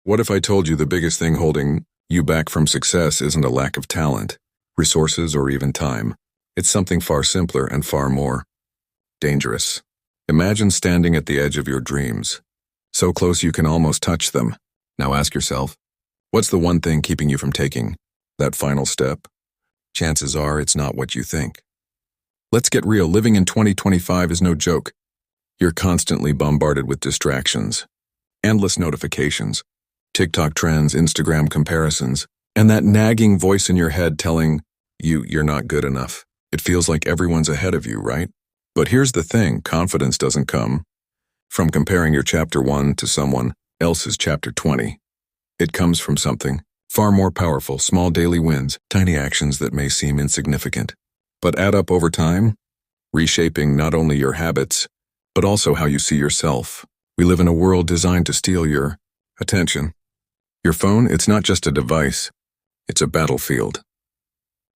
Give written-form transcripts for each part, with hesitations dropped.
What if I told you the biggest thing holding you back from success isn't a lack of talent, resources, or even time? It's something far simpler and far more dangerous. Imagine standing at the edge of your dreams, so close you can almost touch them. Now ask yourself, what's the one thing keeping you from taking that final step? Chances are it's not what you think. Let's get real. Living in 2025 is no joke. You're constantly bombarded with distractions, endless notifications, TikTok trends, Instagram comparisons, and that nagging voice in your head telling you you're not good enough. It feels like everyone's ahead of you, right? But here's the thing, confidence doesn't come from comparing your chapter 1 to someone else's chapter 20. It comes from something far more powerful, small daily wins, tiny actions that may seem insignificant, but add up over time, reshaping not only your habits, but also how you see yourself. We live in a world designed to steal your attention. Your phone, it's not just a device, it's a battlefield.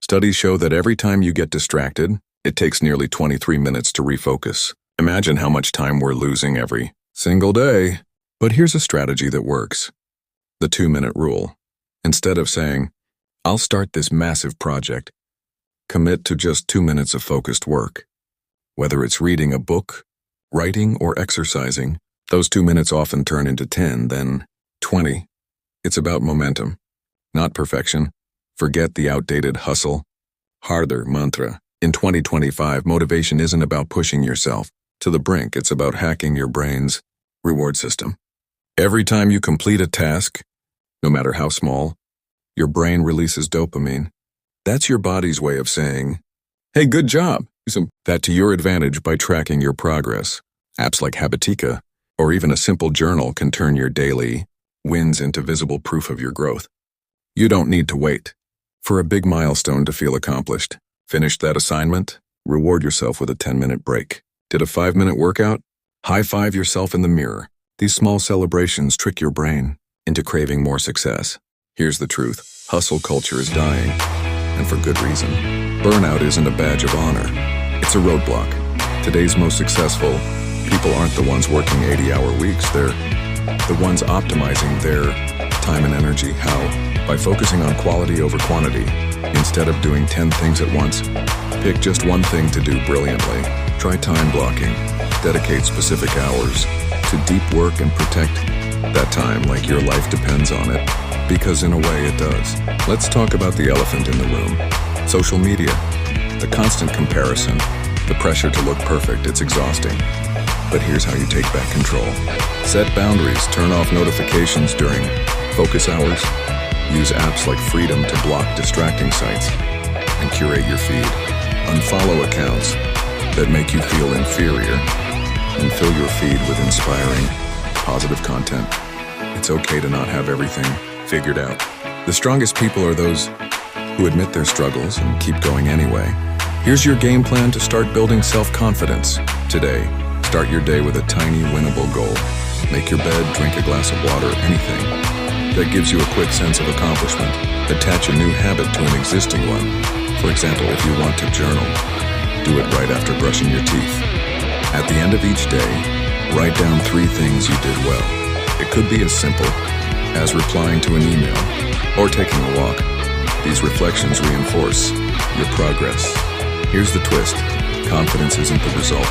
Studies show that every time you get distracted, it takes nearly 23 minutes to refocus. Imagine how much time we're losing every single day. But here's a strategy that works. The 2-minute rule. Instead of saying, I'll start this massive project, commit to just 2 minutes of focused work. Whether it's reading a book, writing, or exercising, those 2 minutes often turn into 10, then 20. It's about momentum, not perfection. Forget the outdated hustle, harder mantra. In 2025, motivation isn't about pushing yourself to the brink. It's about hacking your brain's reward system. Every time you complete a task, no matter how small, your brain releases dopamine. That's your body's way of saying, hey, good job. Use that to your advantage by tracking your progress. Apps like Habitica or even a simple journal can turn your daily wins into visible proof of your growth. You don't need to wait for a big milestone to feel accomplished. Finished that assignment? Reward yourself with a 10-minute break. Did a 5-minute workout? High-five yourself in the mirror. These small celebrations trick your brain into craving more success. Here's the truth. Hustle culture is dying, and for good reason. Burnout isn't a badge of honor. It's a roadblock. Today's most successful people aren't the ones working 80-hour weeks. They're the ones optimizing their time and energy. How? By focusing on quality over quantity. Instead of doing 10 things at once, pick just one thing to do brilliantly. Try time blocking. Dedicate specific hours to deep work and protect that time like your life depends on it, because in a way it does. Let's talk about the elephant in the room. Social media. The constant comparison, the pressure to look perfect, it's exhausting. But here's how you take back control. Set boundaries, turn off notifications during focus hours. Use apps like Freedom to block distracting sites and curate your feed. Unfollow accounts that make you feel inferior and fill your feed with inspiring, positive content. It's okay to not have everything figured out. The strongest people are those who admit their struggles and keep going anyway. Here's your game plan to start building self-confidence today. Start your day with a tiny, winnable goal. Make your bed, drink a glass of water, anything that gives you a quick sense of accomplishment. Attach a new habit to an existing one. For example, if you want to journal, do it right after brushing your teeth. At the end of each day, write down 3 things you did well. It could be as simple as replying to an email or taking a walk. These reflections reinforce your progress. Here's the twist. Confidence isn't the result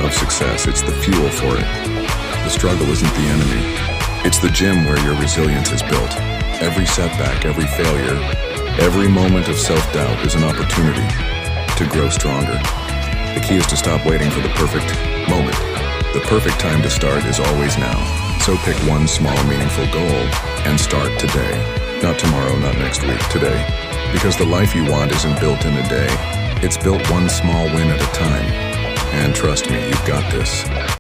of success, it's the fuel for it. The struggle isn't the enemy. It's the gym where your resilience is built. Every setback, every failure, every moment of self-doubt is an opportunity to grow stronger. The key is to stop waiting for the perfect moment. The perfect time to start is always now. So pick one small, meaningful goal and start today. Not tomorrow, not next week, today. Because the life you want isn't built in a day. It's built one small win at a time. And trust me, you've got this.